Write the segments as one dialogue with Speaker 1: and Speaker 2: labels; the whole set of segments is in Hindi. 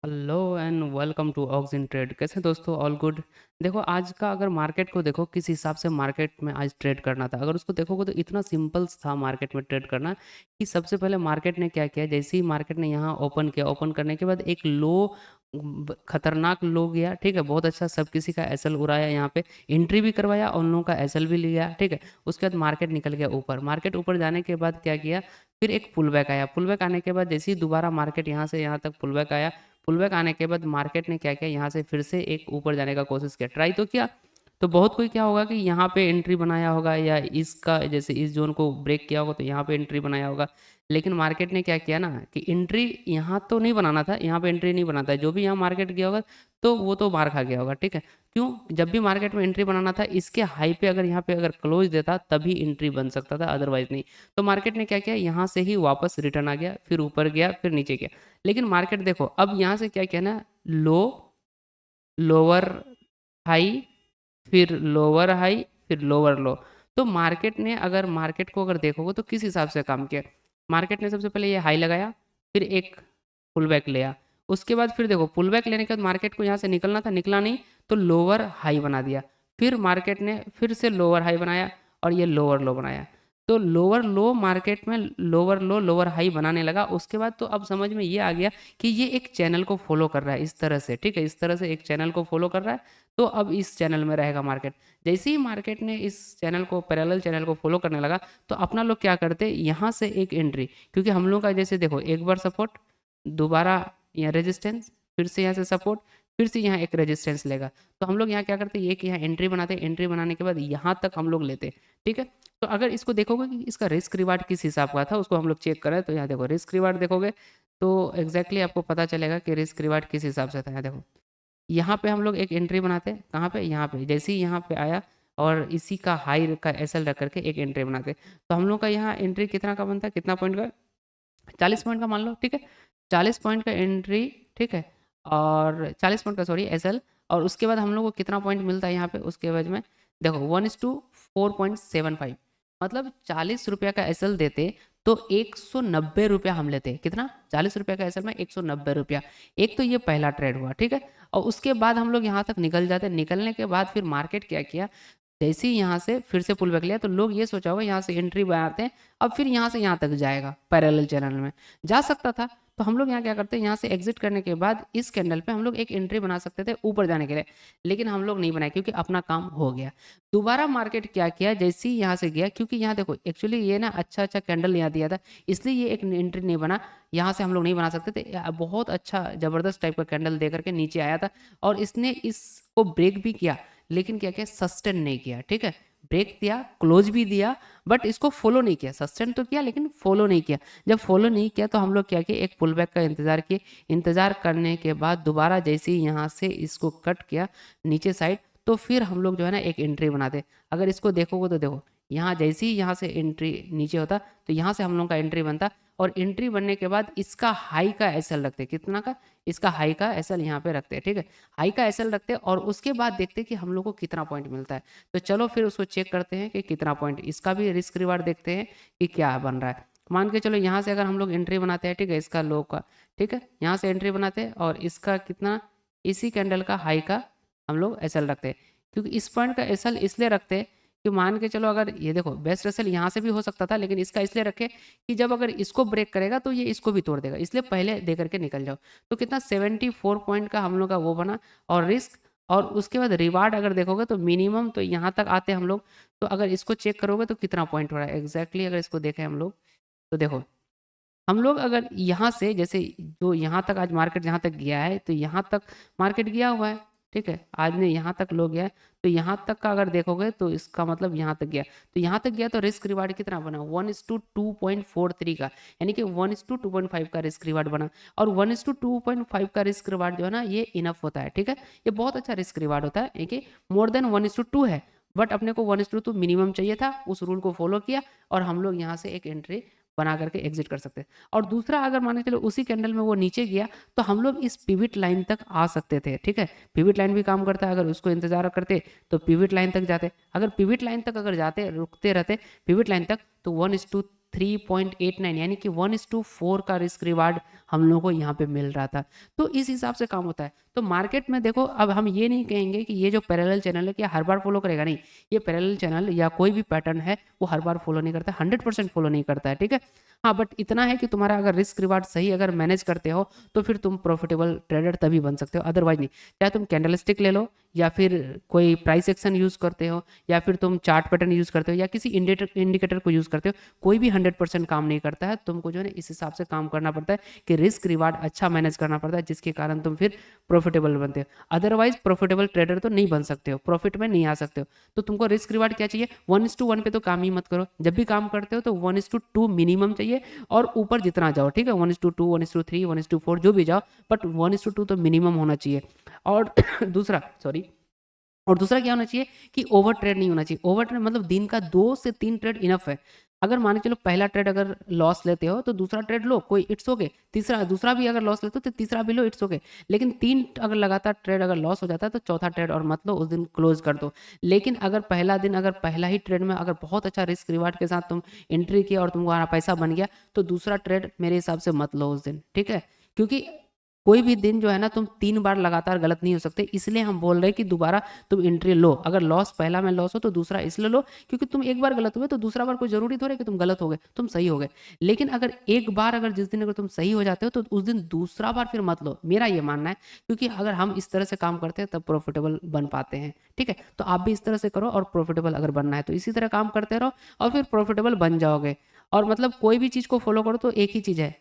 Speaker 1: Hello and welcome to ox in trade. कैसे हैं दोस्तों? All good. देखो आज का अगर मार्केट को देखो, किस हिसाब से मार्केट में आज ट्रेड करना था, अगर उसको देखोगे तो इतना सिंपल था मार्केट में ट्रेड करना कि सबसे पहले मार्केट ने क्या किया। जैसे ही मार्केट ने यहाँ ओपन किया, ओपन करने के बाद एक लो, खतरनाक लो गया। ठीक है, बहुत अच्छा, सब किसी का एसएल उड़ाया, यहाँ पे एंट्री भी करवाया और उन लोगों का एसएल भी लिया। ठीक है, उसके बाद मार्केट निकल गया ऊपर। मार्केट ऊपर जाने के बाद क्या किया, फिर एक पुल बैक आया। पुल बैक आने के बाद जैसे ही दोबारा मार्केट यहाँ से यहाँ तक पुल बैक आया, पुल बैक आने के बाद मार्केट ने क्या किया, यहाँ से फिर से एक ऊपर जाने का कोशिश किया, ट्राई तो किया। तो बहुत कोई क्या होगा कि यहाँ पे एंट्री बनाया होगा, या इसका जैसे इस जोन को ब्रेक किया होगा तो यहाँ पे एंट्री बनाया होगा। लेकिन मार्केट ने क्या किया ना कि एंट्री यहाँ तो नहीं बनाना था, यहाँ पे एंट्री नहीं बनाता है। जो भी यहाँ मार्केट गया होगा तो वो तो मार खा गया होगा। ठीक है, क्यों? जब भी मार्केट में एंट्री बनाना था, इसके हाई पे अगर यहाँ पे अगर क्लोज देता तभी एंट्री बन सकता था, अदरवाइज नहीं। तो मार्केट ने क्या किया, यहाँ से ही वापस रिटर्न आ गया, फिर ऊपर गया, फिर नीचे गया। लेकिन मार्केट देखो अब यहाँ से क्या किया ना, लो, लोअर हाई, फिर लोअर हाई, फिर लोअर लो। तो मार्केट ने, अगर मार्केट को अगर देखोगे तो किस हिसाब से काम किया। मार्केट ने सबसे पहले ये हाई लगाया, फिर एक पुल बैक लिया। उसके बाद फिर देखो पुल बैक लेने के बाद मार्केट को यहाँ से निकलना था, निकला नहीं, तो लोअर हाई बना दिया। फिर मार्केट ने फिर से लोअर हाई बनाया और ये लोअर लो बनाया। तो लोअर लो मार्केट में लोअर लो लोअर हाई बनाने लगा। उसके बाद तो अब समझ में ये आ गया कि ये एक चैनल को फॉलो कर रहा है इस तरह से। ठीक है, इस तरह से एक चैनल को फॉलो कर रहा है। तो अब इस चैनल में रहेगा मार्केट। जैसे ही मार्केट ने इस चैनल को, पैरेलल चैनल को फॉलो करने लगा, तो अपना लोग क्या करते, यहाँ से एक एंट्री, क्योंकि हम लोग का जैसे देखो एक बार सपोर्ट, दोबारा यहाँ रेजिस्टेंस, फिर से यहाँ से सपोर्ट, फिर से यहाँ एक रेजिस्टेंस लेगा। तो हम लोग यहाँ क्या करते, एक यहाँ एंट्री बनाते, एंट्री बनाने के बाद यहाँ तक हम लोग लेते। ठीक है, तो अगर इसको देखोगे कि इसका रिस्क रिवार्ड किस हिसाब का था, उसको हम लोग चेक करें तो यहाँ देखो रिस्क रिवार्ड देखोगे तो एग्जैक्टली आपको पता चलेगा कि रिस्क रिवार्ड किस हिसाब से था। यहाँ देखो, यहाँ पे हम लोग एक एंट्री बनाते हैं, कहाँ पे, यहाँ पे। जैसे ही यहाँ पे आया और इसी का हाई का एसएल रख करके एक एंट्री बनाते, तो हम लोग का यहाँ एंट्री कितना का बनता है, कितना पॉइंट का, 40 पॉइंट का मान लो। ठीक है, 40 पॉइंट का एंट्री। ठीक है, और 40 पॉइंट का, सॉरी, एसएल। और उसके बाद हम लोग को कितना पॉइंट मिलता है यहाँ पे उसके एवज में, देखो 1:4.75। मतलब 40 रुपया का एसएल देते तो 190 रुपया हम लेते। कितना? 40 रुपया का एसएल में 190 रुपया। एक तो ये पहला ट्रेड हुआ। ठीक है, और उसके बाद हम लोग यहाँ तक निकल जाते। निकलने के बाद फिर मार्केट क्या किया, जैसे ही यहाँ से फिर से पुल बैक लिया, तो लोग ये सोचा होगा यहाँ से एंट्री बनाते हैं, अब फिर यहाँ से यहाँ तक जाएगा, पैरेलल चैनल में जा सकता था। तो हम लोग यहाँ क्या करते हैं, यहाँ से एग्जिट करने के बाद इस कैंडल पे हम लोग एक एंट्री बना सकते थे ऊपर जाने के लिए, लेकिन हम लोग नहीं बनाए क्योंकि अपना काम हो गया। दोबारा मार्केट क्या किया, जैसे ही यहाँ से गया, क्योंकि यहाँ देखो एक्चुअली ये ना अच्छा अच्छा कैंडल यहाँ दिया था, इसलिए ये एक एंट्री नहीं बना। यहाँ से हम लोग नहीं बना सकते थे, बहुत अच्छा जबरदस्त टाइप का कैंडल दे करके नीचे आया था, और इसने इसको ब्रेक भी किया, लेकिन क्या किया, सस्टेन नहीं किया। ठीक है, ब्रेक दिया, क्लोज भी दिया, बट इसको फॉलो नहीं किया। सस्टेन तो किया लेकिन फॉलो नहीं किया। जब फॉलो नहीं किया तो हम लोग क्या किए, एक पुल बैक का इंतजार किए। इंतजार करने के बाद दोबारा जैसे ही यहाँ से इसको कट किया नीचे साइड, तो फिर हम लोग जो है ना एक एंट्री बनाते। अगर इसको देखोगे तो देखो, यहाँ जैसे ही यहाँ से एंट्री नीचे होता तो यहाँ से हम लोग का एंट्री बनता, और एंट्री बनने के बाद इसका हाई का एसएल रखते। कितना का? इसका हाई का एसएल यहाँ पे रखते हैं। ठीक है, हाई का एसएल रखते हैं, और उसके बाद देखते हैं कि हम लोग को कितना पॉइंट मिलता है। तो चलो फिर उसको चेक करते हैं कि कितना पॉइंट, इसका भी रिस्क रिवार्ड देखते हैं कि क्या बन रहा है। मान के चलो यहाँ से अगर हम लोग एंट्री बनाते हैं, ठीक है, इसका लो का, ठीक है, यहाँ से एंट्री बनाते हैं और इसका कितना, इसी कैंडल का हाई का हम लोग एसएल रखते हैं। क्योंकि इस पॉइंट का एसएल इसलिए रखते हैं कि मान के चलो अगर ये देखो बेस्ट एसएल यहाँ से भी हो सकता था, लेकिन इसका इसलिए रखे कि जब अगर इसको ब्रेक करेगा तो ये इसको भी तोड़ देगा, इसलिए पहले दे करके निकल जाओ। तो कितना, 74 पॉइंट का हम लोग का वो बना, और रिस्क। और उसके बाद रिवार्ड अगर देखोगे तो मिनिमम तो यहाँ तक आते हम लोग। तो अगर इसको चेक करोगे तो कितना पॉइंट हो रहा है एग्जैक्टली, अगर इसको देखें हम लोग तो देखो, हम लोग अगर यहाँ से जैसे जो यहाँ तक आज मार्केट जहाँ तक गया है, तो यहाँ तक मार्केट गया हुआ है। ठीक है, आज ने यहाँ तक लो गया है, तो यहाँ तक का अगर देखोगे तो इसका मतलब यहाँ तक गया, तो यहाँ तक गया तो रिस्क रिवार्ड कितना बना, 1:2.43 का, यानी कि 1:2.5 का रिस्क रिवार्ड बना। और 1:2.5 का रिस्क रिवार्ड जो है ना, ये इनफ होता है। ठीक है, ये बहुत अच्छा रिस्क रिवार्ड होता है, कि मोर देन 1:2 है, बट अपने को 1:2 मिनिमम चाहिए था, उस रूल को फॉलो किया, और हम लोग यहाँ से एक एंट्री बना करके एग्जिट कर सकते हैं। और दूसरा, अगर मान के चलो उसी कैंडल में वो नीचे गया, तो हम लोग इस पिविट लाइन तक आ सकते थे। ठीक है, पिविट लाइन भी काम करता है, अगर उसको इंतजार करते तो पिविट लाइन तक जाते। अगर पिविट लाइन तक अगर जाते, रुकते रहते पिविट लाइन तक, तो 1:3 1:3.89 यानी कि 1:4 का रिस्क रिवार्ड हम लोगों को यहाँ पे मिल रहा था। तो इस हिसाब से काम होता है। तो मार्केट में देखो, अब हम ये नहीं कहेंगे कि ये जो पैरेलल चैनल है क्या हर बार फॉलो करेगा, नहीं। ये पैरेलल चैनल या कोई भी पैटर्न है वो हर बार फॉलो नहीं करता, 100% फॉलो नहीं करता है, ठीक है। हाँ, बट इतना है कि तुम्हारा अगर रिस्क रिवार्ड सही अगर मैनेज करते हो तो फिर तुम प्रॉफिटेबल ट्रेडर तभी बन सकते हो, अदरवाइज नहीं। चाहे तुम कैंडलस्टिक ले लो, या फिर कोई प्राइस एक्शन यूज़ करते हो, या फिर तुम चार्ट पैटर्न यूज़ करते हो, या किसी इंडिकेटर को यूज़ करते हो, कोई भी 100% काम नहीं करता है। तुमको जो है इस हिसाब से काम करना पड़ता है कि रिस्क रिवार्ड अच्छा मैनेज करना पड़ता है, जिसके कारण तुम फिर प्रॉफिटेबल बनते हो। अदरवाइज प्रॉफिटेबल ट्रेडर तो नहीं बन सकते हो, प्रॉफिट में नहीं आ सकते हो। तो तुमको रिस्क रिवार्ड क्या चाहिए, 1:1 पे तो काम ही मत करो। जब भी काम करते हो तो 1:2 मिनिमम चाहिए, और ऊपर जितना जाओ, ठीक है, 1:2, 1:3, 1:4 जो भी जाओ, बट 1:2 तो मिनिमम होना चाहिए। और दूसरा, सॉरी, और दूसरा क्या होना चाहिए कि ओवर ट्रेड नहीं होना चाहिए। ओवर ट्रेड मतलब दिन का 2 से 3 ट्रेड इनफ है। अगर मान के चलो पहला ट्रेड अगर लॉस लेते हो तो दूसरा ट्रेड लो, कोई इट्स ओके। तीसरा, दूसरा भी अगर लॉस लेते हो तो तीसरा भी लो, इट्स ओके। लेकिन 3 अगर लगातार ट्रेड अगर लॉस हो जाता है तो चौथा ट्रेड और मत लो, उस दिन क्लोज कर दो। लेकिन अगर पहला दिन अगर पहला ही ट्रेड में अगर बहुत अच्छा रिस्क रिवार्ड के साथ तुम एंट्री किया और तुम्हारा पैसा बन गया, तो दूसरा ट्रेड मेरे हिसाब से मत लो उस दिन, ठीक है। क्योंकि कोई भी दिन जो है ना, तुम 3 बार लगातार गलत नहीं हो सकते, इसलिए हम बोल रहे हैं कि दोबारा तुम एंट्री लो। अगर लॉस पहला में लॉस हो तो दूसरा इसलिए लो क्योंकि तुम एक बार गलत हुए तो दूसरा बार कोई जरूरी थोड़े कि तुम गलत हो गए, तुम सही हो गए। लेकिन अगर एक बार अगर जिस दिन अगर तुम सही हो जाते हो तो उस दिन दूसरा बार फिर मत लो, मेरा ये मानना है। क्योंकि अगर हम इस तरह से काम करते हैं तब प्रॉफिटेबल बन पाते हैं, ठीक है। तो आप भी इस तरह से करो, और प्रॉफिटेबल अगर बनना है तो इसी तरह काम करते रहो और फिर प्रॉफिटेबल बन जाओगे। और मतलब कोई भी चीज़ को फॉलो करो तो एक ही चीज़ है,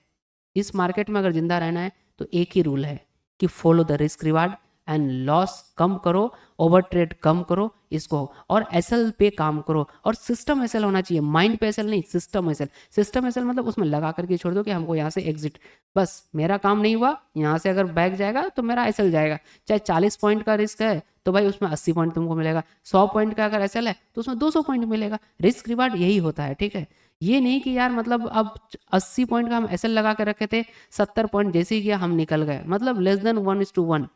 Speaker 1: इस मार्केट में अगर जिंदा रहना है तो एक ही रूल है कि follow the risk reward and loss कम करो, ओवर ट्रेड कम करो इसको, और एसएल पे काम करो। और सिस्टम एसएल होना चाहिए, माइंड पे एसएल नहीं, सिस्टम एसएल। सिस्टम एसएल मतलब उसमें लगा करके छोड़ दो कि हमको यहाँ से एग्जिट, बस मेरा काम नहीं हुआ, यहाँ से अगर बैक जाएगा तो मेरा एसएल जाएगा। चाहे 40 पॉइंट का रिस्क है तो भाई उसमें 80 पॉइंट तुमको मिलेगा, 100 पॉइंट का अगर एसएल है तो उसमें 200 पॉइंट मिलेगा। रिस्क रिवार्ड यही होता है, ठीक है। ये नहीं कि यार मतलब अब 80 पॉइंट का हम एसएल लगा के रखे थे, 70 पॉइंट जैसे ही किया हम निकल गए, मतलब लेस देन 1:1,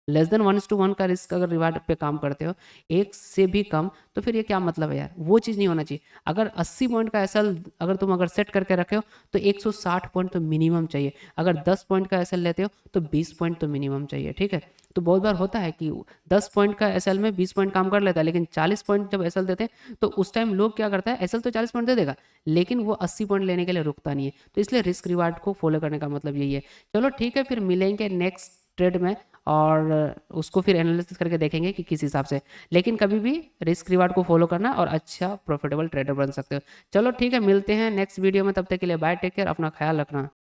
Speaker 1: लेस देन 1:1 का रिस्क अगर रिवार्ड पे काम करते हो, एक से भी कम, तो फिर ये क्या मतलब है यार, वो चीज़ नहीं होना चाहिए। अगर 80 पॉइंट का एसएल अगर तुम अगर सेट करके रखे हो तो 160 पॉइंट तो मिनिमम चाहिए। अगर 10 पॉइंट का एसएल लेते हो तो 20 पॉइंट तो मिनिमम चाहिए, ठीक है। तो बहुत बार होता है कि 10 पॉइंट का एसएल में 20 पॉइंट काम कर लेता है, लेकिन 40 पॉइंट जब एसएल देते हैं तो उस टाइम लोग क्या करता है, एसएल तो 40 पॉइंट दे देगा लेकिन वो 80 पॉइंट लेने के लिए रुकता नहीं है। तो इसलिए रिस्क रिवार्ड को फॉलो करने का मतलब यही है। चलो ठीक है, फिर मिलेंगे नेक्स्ट ट्रेड में, और उसको फिर एनालिसिस करके देखेंगे कि किस हिसाब से। लेकिन कभी भी रिस्क रिवार्ड को फॉलो करना और अच्छा प्रॉफिटेबल ट्रेडर बन सकते हो। चलो ठीक है, मिलते हैं नेक्स्ट वीडियो में, तब तक के लिए बाय, टेक केयर, अपना ख्याल रखना।